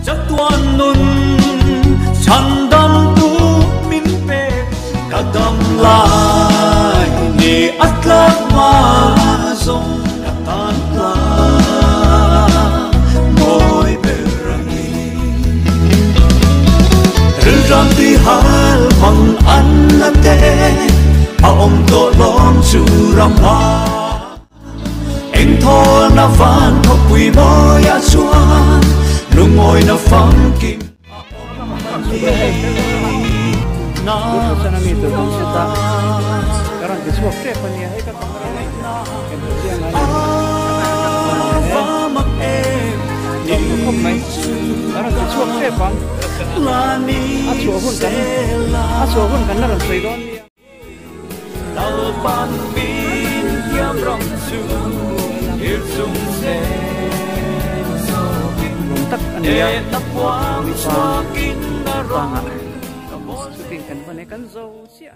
chắc tuan nun chan dam tu min pe kadam lai ni atlat ma zong tan la moi berani ram ti hal hong an la te a om to lom chu ram ha anh thô na van thọc quỳ môi a chuan nung ngồi na phăng kim na sana nito ng sita karang kiswak ke paniya ay kapangalan mag em không mấy karang kiswak ke pang aso hun kan na ran sai don dal ban bin yam rong su il sum se tak ania tap wang swakin na rong shooting kan bane kan zo sia